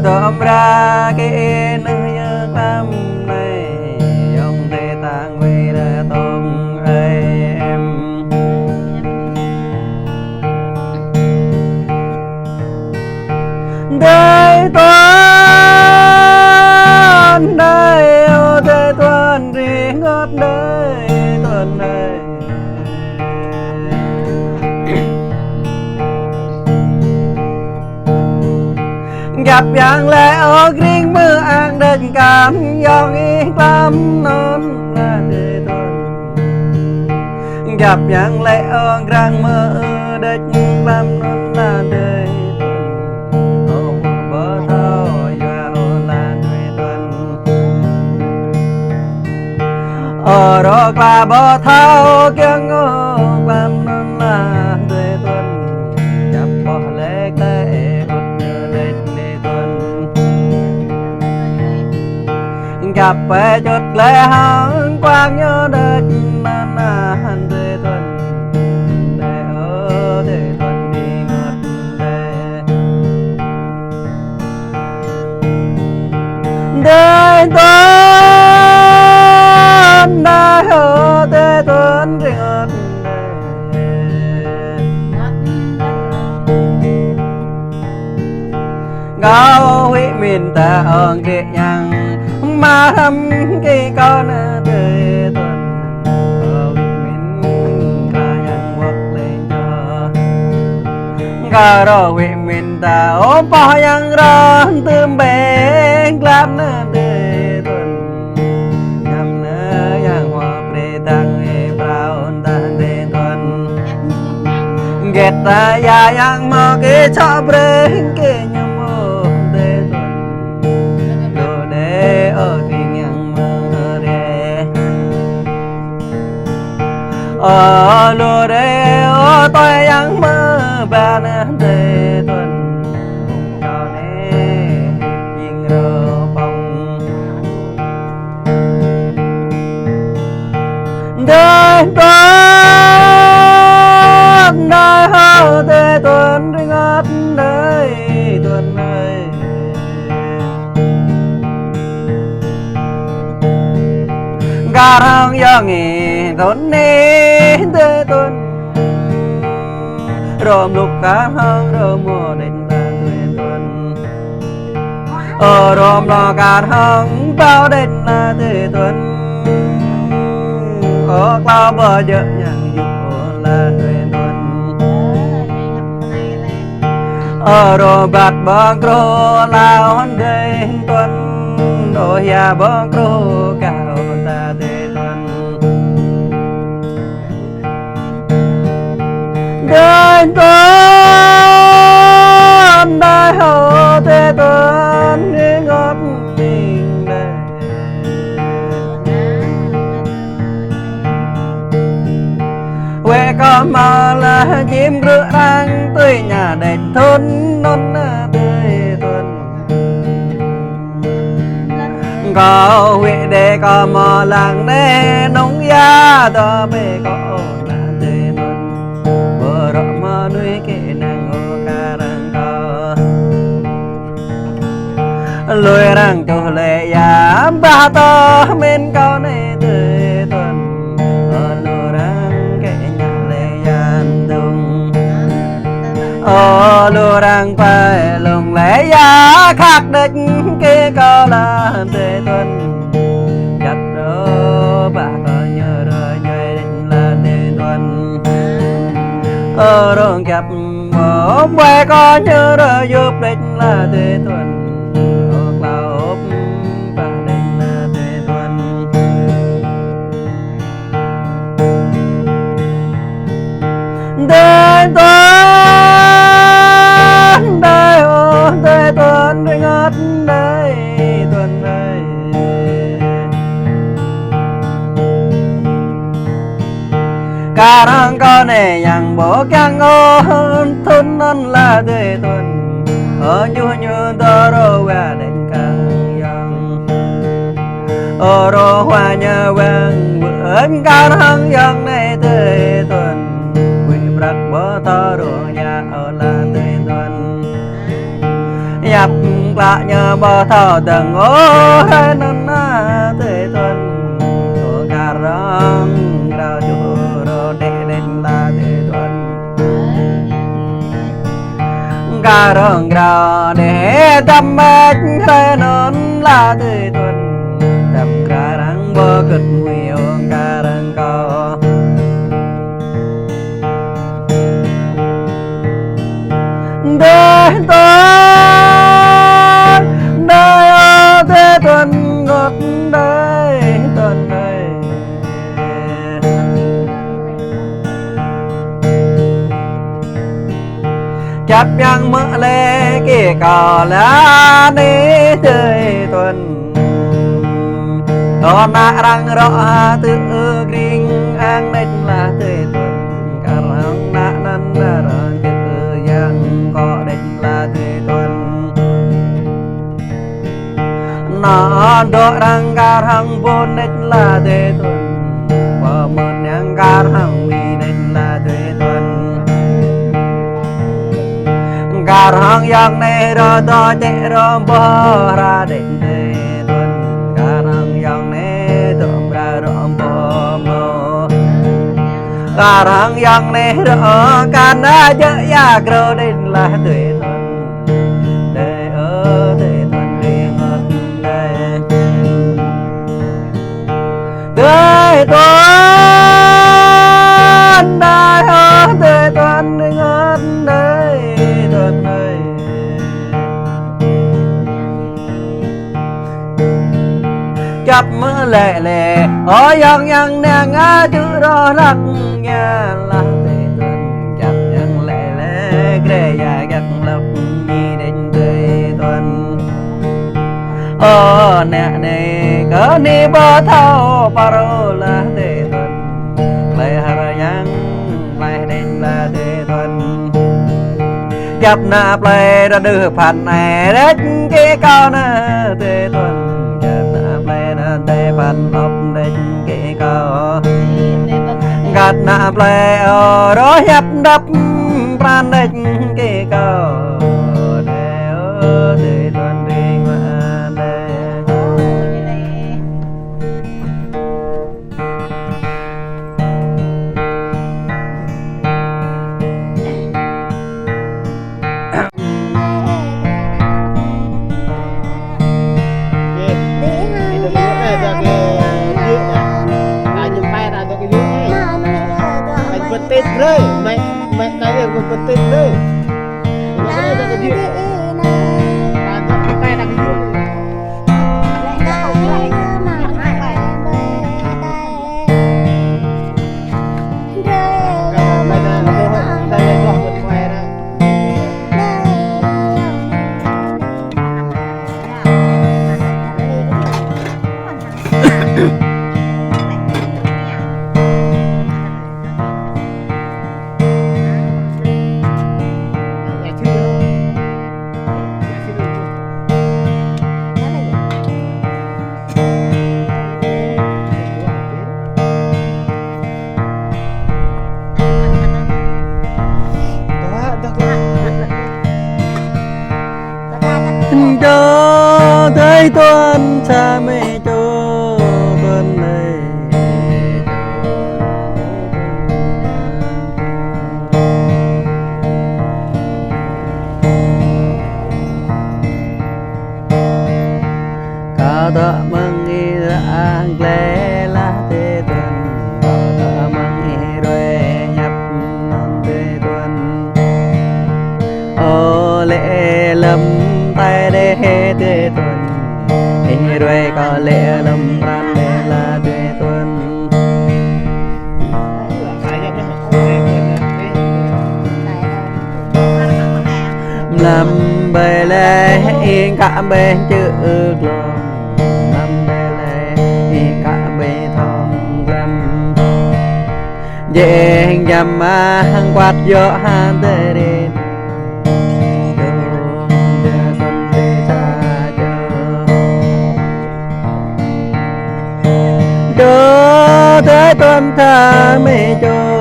tôm ra cái nơi tâm này ông tê tang về ra tôm em đây tuần đây ô đây tuần đi ngót đây tuần này gặp yang lẽ ở riêng mưa ăn đền cảm dòng yên tâm non là thế thôi gặp yang lẽ ở răng mưa đền tâm non là thế thôi bơ thao và là thế tuần ở đó là bơ thao kiêng ngô làm non là thế tuần gặp bỏ lệ tệ gặp về chốt lệ hàng quang nhớ đất nan hàn để tuần để ở để tuần đi ngất để tuần đã ở để tuần đi ngất cao huy miền ta ơn địa nhang mà thăm cái con đời tuần ở mình ta nhang quật lên cho cả rồi mình ta ôm bao nhang ra tươm bén làm đời tuần nhằm nơi nhang hoa pre tăng brown ta đời tuần ghét ta ya nhang mà cái cho pre cái nhầm lùa đây tôi yang mơ ba để tuần cho nên nhìn rờ bóng để tuần đời hao để tuần đi ngất đời tuần ơi gà thang yang nghỉ tuần nên để tuần rôm lúc cá hang rôm mùa đến ta tuần tuần ở rôm lo cá hang bao đến là để tuần ở clau bờ giờ nhàng dục là tuần tuần ở rôm bát băng rô lao hòn đến tuần đôi ya băng rô cao ta để tuần đến tuần đại hậu thế tuần đi ngót mình đây quê con mà là chim rửa răng tươi nhà đèn thôn non tươi tuần có huệ để có mò làng nê nông gia đó bê có là tươi tuần bờ rõ mò nuôi kệ nàng ô ca răng có lùi răng cho lệ ya ba to bên cao này tươi tuần ở lùi răng kệ nhà lệ yan dung ở lùi răng phải lùng lệ ya khác đích kê cao là tươi tuần gặp đó bà có nhớ rồi nhớ định là tươi tuần ở đường gặp ông quay có nhớ rồi giúp định là tươi tuần hoặc là ốp bà định là tươi tuần tươi tuần đây ô tươi tuần đi ngất đây tuần đây cả răng con này nhằng bố càng ngô thôn non là tươi tuần ở nhu nhu tơ rô qua đến càng yang ở rô hoa nhờ vang bướm cả răng yang này tươi tuần quỷ bạc bó tơ rô nhà ở là tươi tuần nhập lạ nhờ bờ thọ từng ô hai nón na tê tuần ô cà rong rau chu rô đê đen la tê tuần cà rong rau đê tâm mệt hai nón la tê tuần tâm cà răng bờ cực nguy cà răng co đê tuần đời ơ thế tuần ngọt đời tuần đời chấp nhận mơ lê kì cỏ lá đi chơi tuần đó nạ răng rõ tự kinh an định là tươi tuần cả răng nạ năn nà răng tự giang có định là tươi tuần nó đo răng cả răng vô định là tươi tuần và mơn nhang cả răng mi định là tươi tuần cả răng giang này rồi đó chạy rồi bỏ ra định tươi tuần cả răng giang này tụm ra rộm bỏ mơ cả răng giang này rồi cả na chợ ya gro định là tươi tuần để ở tươi tuần riêng ở đây tươi tuần đại ở tươi tuần riêng ở đây tuần ơi chấp mơ lệ lệ ở yang yang nàng á chữ đó lắc nhà là tê tuần chấp yang lệ lệ kề ya gắt lộc nhi định tê tuần nè này có ni bơ thao paro là tê tuần lệ hà yang lệ định là tê tuần chấp nạp lệ ra đưa phản này đất kia cao nè tê tuần tê phật ốc định kỹ cao gạt nạp lệ ở đó hiếp đắp pran định kỹ cao để ở tê tuần đi mà đây Tết rồi, mày cái việc của Tết rồi. Nó đây là cái gì? Tay là cái gì? cho thấy tuần cha mẹ cho tuần này cả đó mừng đi ra lẽ là tê tuần cả đó mừng đi rồi nhập non tê tuần ô lệ lâm tay đê tê tuần đi rồi có lẽ lâm ran đê là tê tuần làm bề lệ yên cả bên chữ lòng làm bề lệ yên cả bên thong râm dễ hình dầm hàng quạt gió hàng tê đến cho thế tuần tha mê cho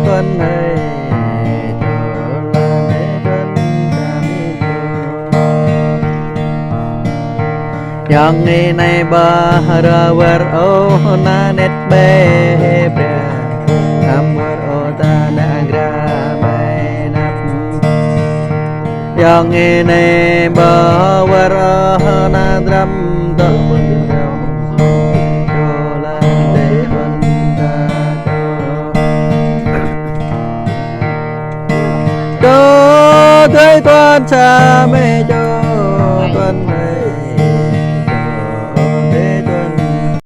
tuần này cho là thế tuần tha mê cho Yang ini bahar oh na net bebra amor ota nagra mainap Yang ini bahar na dram tak thấy toan cha mẹ cho